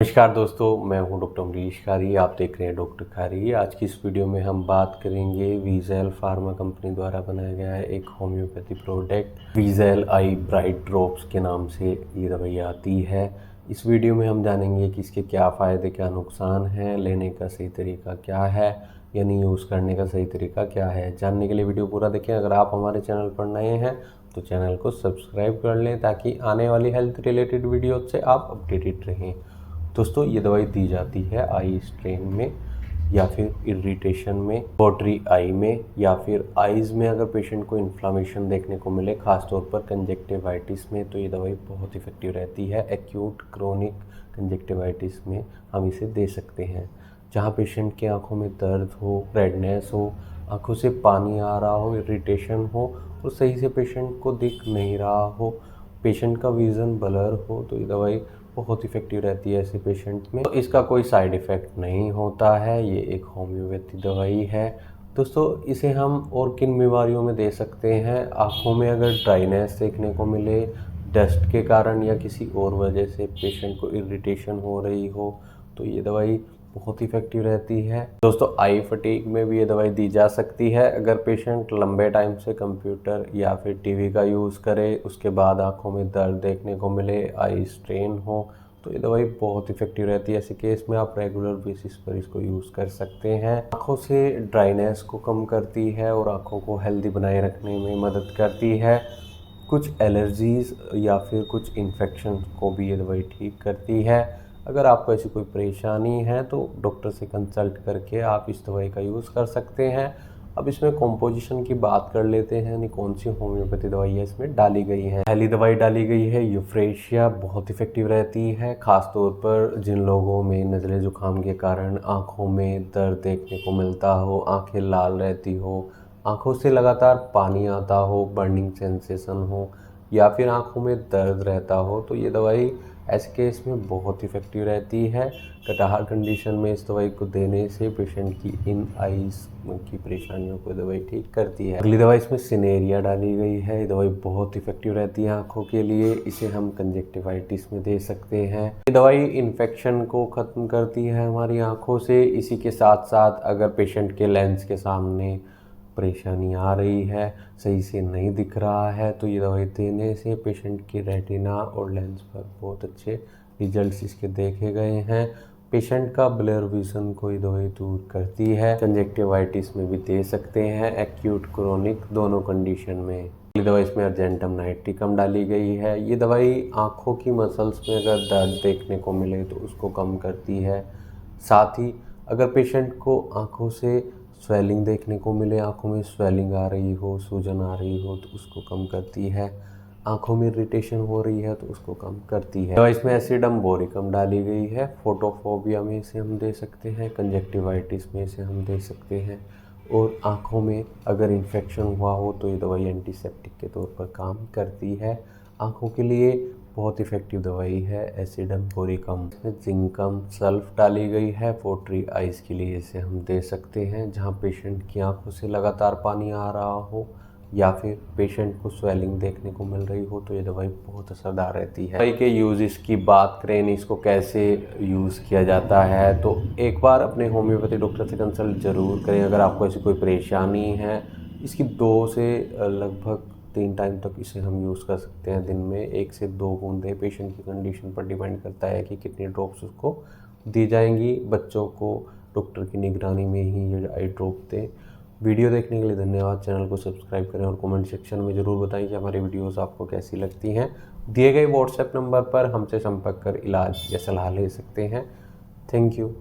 नमस्कार दोस्तों, मैं हूं डॉक्टर अमरीश खारी। आप देख रहे हैं डॉक्टर खारी। आज की इस वीडियो में हम बात करेंगे वीज़ेल फार्मा कंपनी द्वारा बनाया गया है एक होम्योपैथी प्रोडक्ट वीज़ेल आई ब्राइट ड्रॉप्स के नाम से ये दवाई आती है। इस वीडियो में हम जानेंगे कि इसके क्या फ़ायदे क्या नुकसान हैं, लेने का सही तरीका क्या है, यानी यूज़ करने का सही तरीका क्या है। जानने के लिए वीडियो पूरा देखें। अगर आप हमारे चैनल पर नए हैं तो चैनल को सब्सक्राइब कर लें ताकि आने वाली हेल्थ रिलेटेड वीडियो से आप अपडेटेड रहें। दोस्तों, ये दवाई दी जाती है आई स्ट्रेन में या फिर इरिटेशन में, वाटरी आई में, या फिर आइज़ में अगर पेशेंट को इन्फ्लामेशन देखने को मिले, खासतौर पर कंजक्टिवाइटिस में, तो ये दवाई बहुत इफ़ेक्टिव रहती है। एक्यूट क्रोनिक कंजक्टिवाइटिस में हम इसे दे सकते हैं। जहाँ पेशेंट के आँखों में दर्द हो, रेडनेस हो, आँखों से पानी आ रहा हो, इरिटेशन हो और सही से पेशेंट को दिख नहीं रहा हो, पेशेंट का विज़न ब्लर हो, तो ये दवाई बहुत इफ़ेक्टिव रहती है ऐसे पेशेंट में। तो इसका कोई साइड इफ़ेक्ट नहीं होता है। ये एक होम्योपैथी दवाई है। दोस्तों, इसे हम और किन बीमारियों में दे सकते हैं? आँखों में अगर ड्राइनेस देखने को मिले, डस्ट के कारण या किसी और वजह से पेशेंट को इरिटेशन हो रही हो, तो ये दवाई बहुत इफ़ेक्टिव रहती है। दोस्तों, आई फटीग में भी ये दवाई दी जा सकती है। अगर पेशेंट लंबे टाइम से कंप्यूटर या फिर टीवी का यूज़ करे, उसके बाद आँखों में दर्द देखने को मिले, आई स्ट्रेन हो, तो ये दवाई बहुत इफ़ेक्टिव रहती है। ऐसे केस में आप रेगुलर बेसिस पर इसको यूज़ कर सकते हैं। आँखों से ड्राइनेस को कम करती है और आँखों को हेल्दी बनाए रखने में मदद करती है। कुछ एलर्जीज़ या फिर कुछ इन्फेक्शन को भी ये दवाई ठीक करती है। अगर आपको ऐसी कोई परेशानी है तो डॉक्टर से कंसल्ट करके आप इस दवाई का यूज़ कर सकते हैं। अब इसमें कॉम्पोजिशन की बात कर लेते हैं, यानी कौन सी होम्योपैथी दवाई है इसमें डाली गई है। पहली दवाई डाली गई है यूफ्रेशिया, बहुत इफ़ेक्टिव रहती है, ख़ासतौर पर जिन लोगों में नज़ले ज़ुकाम के कारण आँखों में दर्द देखने को मिलता हो, आँखें लाल रहती हो, आँखों से लगातार पानी आता हो, बर्निंग सेंसेशन हो या फिर आँखों में दर्द रहता हो, तो ये दवाई ऐसे केस में बहुत इफ़ेक्टिव रहती है। कटाहर कंडीशन में इस दवाई को देने से पेशेंट की इन आइज़ की परेशानियों को दवाई ठीक करती है। अगली दवाई इसमें सिनेरिया डाली गई है। ये दवाई बहुत इफ़ेक्टिव रहती है आँखों के लिए। इसे हम कंजक्टिवाइटिस में दे सकते हैं। ये दवाई इन्फेक्शन को ख़त्म करती है हमारी आँखों से। इसी के साथ साथ अगर पेशेंट के लेंस के सामने परेशानी आ रही है, सही से नहीं दिख रहा है, तो ये दवाई देने से पेशेंट की रेटिना और लेंस पर बहुत अच्छे रिजल्ट्स इसके देखे गए हैं। पेशेंट का ब्लर विज़न को ये दवाई दूर करती है। कंजक्टिवाइटिस में भी दे सकते हैं, एक्यूट क्रोनिक दोनों कंडीशन में। ये दवाई इसमें अर्जेंटम नाइट्रिकम डाली गई है। ये दवाई आँखों की मसल्स में अगर दर्द देखने को मिले तो उसको कम करती है। साथ ही अगर पेशेंट को आँखों से स्वेलिंग देखने को मिले, आँखों में स्वेलिंग आ रही हो, सूजन आ रही हो, तो उसको कम करती है। आँखों में इरिटेशन हो रही है तो उसको कम करती है। तो इसमें एसिडम बोरिकम डाली गई है। फोटोफोबिया में इसे हम दे सकते हैं, कंजक्टिवाइटिस में इसे हम दे सकते हैं, और आँखों में अगर इन्फेक्शन हुआ हो तो ये दवाई एंटीसेप्टिक के तौर पर काम करती है। आँखों के लिए बहुत इफ़ेक्टिव दवाई है एसिडम बोरिकम। इसमें जिंकम सल्फ डाली गई है। वाटरी आइज़ के लिए इसे हम दे सकते हैं, जहाँ पेशेंट की आँखों से लगातार पानी आ रहा हो या फिर पेशेंट को स्वेलिंग देखने को मिल रही हो, तो ये दवाई बहुत असरदार रहती है। दवाई के यूज़ की बात करें, इसको कैसे यूज़ किया जाता है, तो एक बार अपने होम्योपैथी डॉक्टर से कंसल्ट ज़रूर करें। अगर आपको ऐसी कोई परेशानी है, इसकी 2 से लगभग 3 टाइम तक इसे हम यूज़ कर सकते हैं दिन में। 1 से 2 बूंदें, पेशेंट की कंडीशन पर डिपेंड करता है कि कितनी ड्रॉप्स उसको दी जाएंगी। बच्चों को डॉक्टर की निगरानी में ही ये आई ड्रॉप दें। वीडियो देखने के लिए धन्यवाद। चैनल को सब्सक्राइब करें और कमेंट सेक्शन में ज़रूर बताएं कि हमारी वीडियोस आपको कैसी लगती हैं। दिए गए व्हाट्सएप नंबर पर हमसे संपर्क कर इलाज या सलाह ले सकते हैं। Thank you.